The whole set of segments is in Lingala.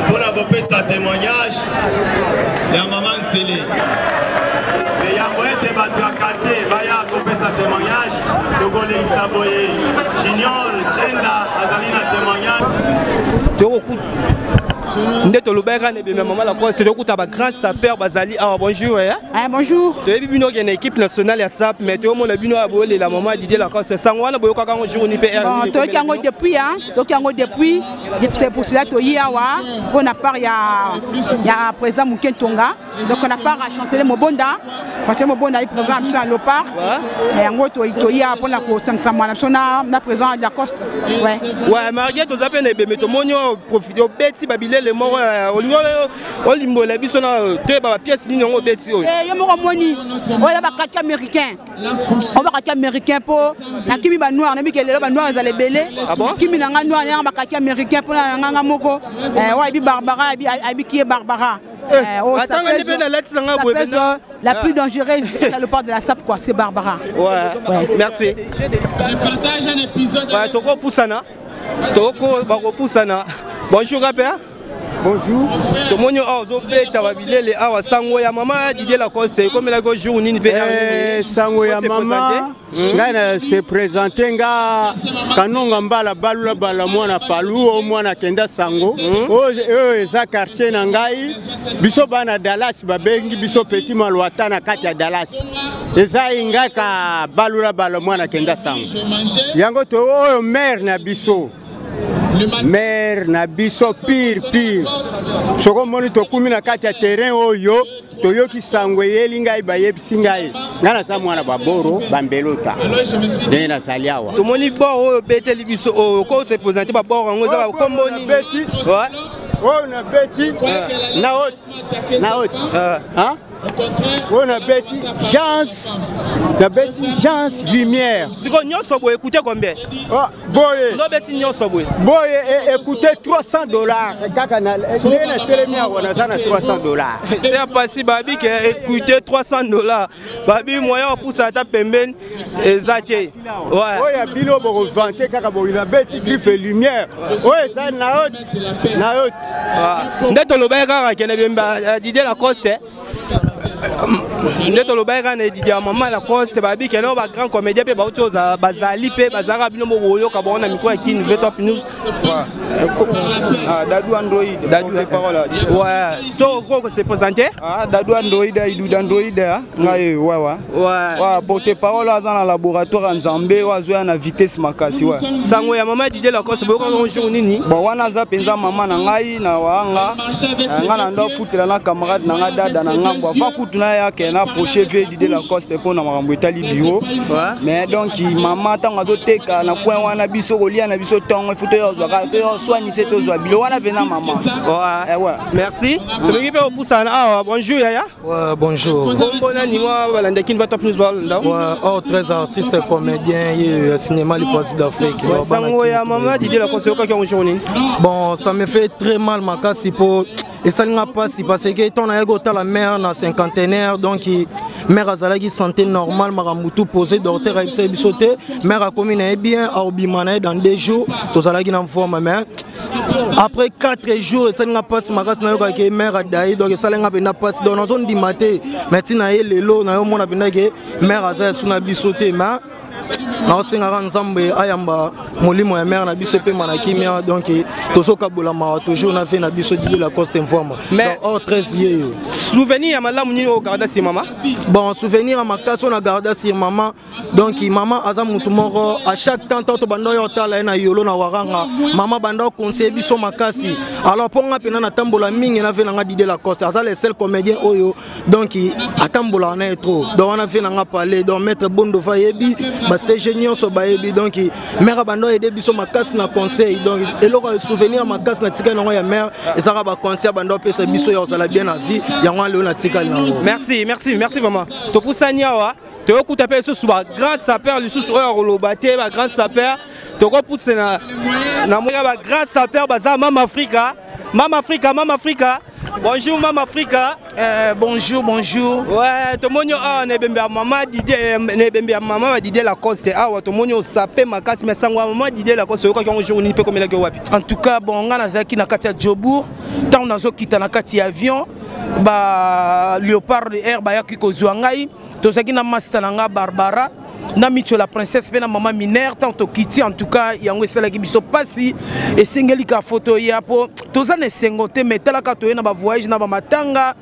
Pour accompagner sa témoignage, il y a maman Sélé. Il y a moyen de battre à quartier, il va accompagner sa témoignage. Togolé Isaboye, Junior, Tchenda, Azalina témoignage. Ndeto lobeka ne be maman la poste de kuta ba grand stapper bazali ah bonjour ya ah bonjour to yebi bino ke na équipe nationale ya SAP mais to mo na bino abole la maman Didier la coste sango wana boyoka kango jour ni PR to kango depuis hein to kango depuis c'est pour cela to yawa on a part ya président Mukentonga donc on a part à chanter Mobonda parce que Mobonda il programme ça le part et en gros to ya pour la ko sangsa mwana sona na président de la coste ouais Marguerite to zape ne be mais to monyo profiter beti babile le mort au limbo la bisona te ba pièce ni ngo beti o yo mo moni o ba kaka américain on ba kaka américain pour na kimi ba noir na bikele ba noir za le belé kimi na nga noir na ba kaka américain pour na nga moko wa bi Barbara bi qui est Barbara la plus dangereuse c'est le port de la SAP quoi c'est Barbara ouais merci je partage un épisode ouais toko poussana toko bako poussana bonjour père. Bonjour. Tout le monde a awa sango ya maman Didier la coste comme la go jour ni sango ya maman ngana se présenter nga kanonga mbala balula bala mwana palu o mwana kenda sango o eza quartier na ngai biso bana Dallas babengi biso petit malwata na kati ya Dallas eza ingaka balula bala mwana kenda sango yango to oyo maire na biso mère na biso pire soko moni to kumi na kati ya terrain oyo toyoki sango yeli ngai bayebisi ngai ngana sa mwana baboro bambelota ndenge nazali awa tomoni bor oyo beteli biso oyo ko se présenter babor yango eza kombo nini beti oyo na beti na haute hein on a bêti chance lumière. Si on y a écoutez combien? Boye. Non bêti n'y a boye. Écoutez $300. Kaka na télémia on a $300. C'est passé babi qui écoutez $300. Babi moyen pour ça tape pemben exacté. Ouais. Oya bilo bo vanter kaka bo ina bêti griffe lumière. Ouais ça na haute. Ndeto lobeka kene bemba Didier la coste. Ndeto lobeka na Didier maman la coste babi keno ba grand comédien pe ba autre chose bazali pe bazara bino mo boyo ka bona miko ya kin ve top news. Dadou Android les paroles. Ouais. To ko se présenter? Dadou Android idu Android ngai ouais porter parole dans le laboratoire Nzambe wazo na vitesse makasi ouais. Sango ya maman Didier la coste boyo ka jour nini? Bon wana za penza maman na ngai na wanga ngana ndo futela na camarade na dada na ngambo va kutuna ya kena proche vie Didier la coste pour na makambo etali bureau mais donc maman tanga to teka na point wana biso kolia na biso tongo futo yo zwa to soigner cette zo bilo wana vena maman ouais merci to ngi pe opusana ah bonjour yaya ouais bonjour bona ni moi balanda kin va top news balanda ouais oh très artiste comédien et cinéma le poste d'Afrique sango ya maman Didier la coste ko ki journée bon ça me fait très mal makasi pour et ça n'a pas si parce que ton a ego ta la mère na cinquantenaire donc mère azalaki santé normale maramutu posé docteur a bisoté mère a commis bien a obimana dans 2 jours to zalaki na forme mais après 4 jours et ça n'a pas si makasi na yo ka mère a dai donc ça n'a pas pas dans la zone du matin maintenant lelo na yo mona bina ke mère azala suna bisoté mais na osenga nzambe ayamba molimo ya mère na biso pe manakimia donc tozoka bola ma toujours na fait na biso Didier la coste informe mais hors 13 years souvenir à malamu ni au garda si maman. Bon, souvenir à ma casse on a gardé sur maman. Donc maman azam mutumoro à chaque temps to bando yo tala na yolo na waranga. Maman bando conseil biso makasi. Alors pour nga pena na tambola mingi na ve na Didier Lacoste. Aza les seuls comédiens oyo. Donc à tambola na trop. Donc on a fait na parler donc maître Bondo Fayebi, ba c'est génial so bayebi donc mère bando aider biso makasi na conseil. Donc et le souvenir makasi na tika na ya mère et ça ba conseil bando pesa biso yo ça la bien na vie. Yango le na tika na. Merci maman. To pusanya wa to okuta pe so suba grand sapeur le sous oyo lobate ba grand sapeur to ko pousse na moya ba grand sapeur baza Mama Africa. Bonjour Mama Africa. Bonjour. Ouais, to monyo ne bembe maman Didier Lacoste. Ah to monyo sapé makasi mais sangwa maman Didier Lacoste ko ko jour ni pe comme la ko wapi. En tout cas bon nga nazaki na kati ya Jobour, tant nazo kita na kati ya avion ba Léopard Air ba yaki ko zuangai, to zaki na master nga Barbara. Na micho la princesse pe na maman minère tant to kiti en tout cas yango esala ki biso pasi et singeli ka photo ya po toza ne sengote metala ka to na ba voyage na ba matanga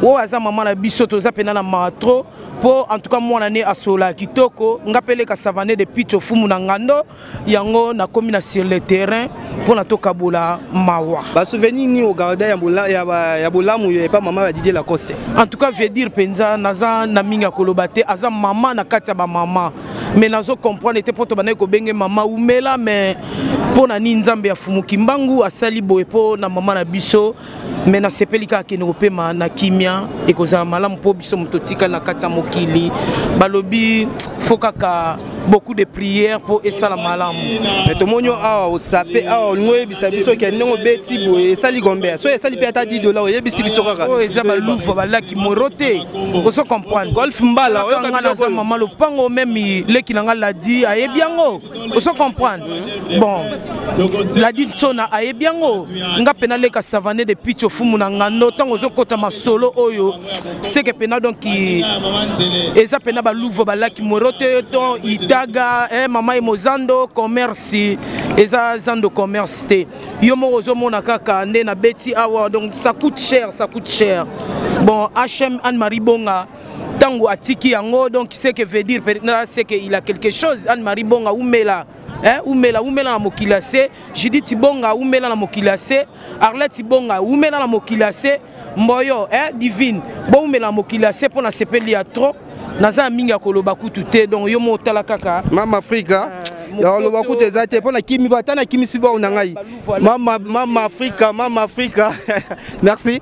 wo aza maman na biso toza pena na matro po en tout cas moi année asola kitoko ngapele ka savane de picho fumu na ngando yango na komi na sur le terrain pour na to kabola mawa ba souvenir ni au garda ya bolamu ya pas maman Didier Lacoste. En tout cas veut dire penza naza na minga kolobate aza maman na kati ya ba maman mais nazo comprendre était poto bana ko benge mama umela mais pour na ninzambe ya fumu kimbangu asali boye po na mama na biso mais na sepelika ke no pema na kimia e koza malamu po biso mutotika na kati ya mokili balobi fokaka beaucoup de prières pour esala malamu mais to monyo a o sapé a ngoye bisa biso ke ndongo beti boye esali gombe so esali pe ata $10 o yebisi biso kaka o eza baluva balaki morote oso comprendre golf mbala o ngana za mama lo pango même leki nanga la di ayebiango oso comprendre bon la di tsona ayebiango nga pena leka savane de picho fumu na ngano tango zo kota masolo oyo c'est que pena donc eza pena baluva balaki morote to itaga mama mozando commerce eza zando commerce te yo mo ozo mona kaka nde na beti awa donc ça coûte cher bon HM Anne-Marie Bonga tango atiki yango donc c'est que veut dire c'est que il a quelque chose Anne-Marie Bonga umela umela na mokilase Judith Bonga umela na mokilase Arlette Bonga umela na mokilase Mboyo divine bo umela na mokilase pona sepeli ya trop naza mingi ya koloba kutu te donc yo motala kaka Mama Africa ya loba kutu ezate pona kimi batana kimi sibo na ngai Mama Africa merci.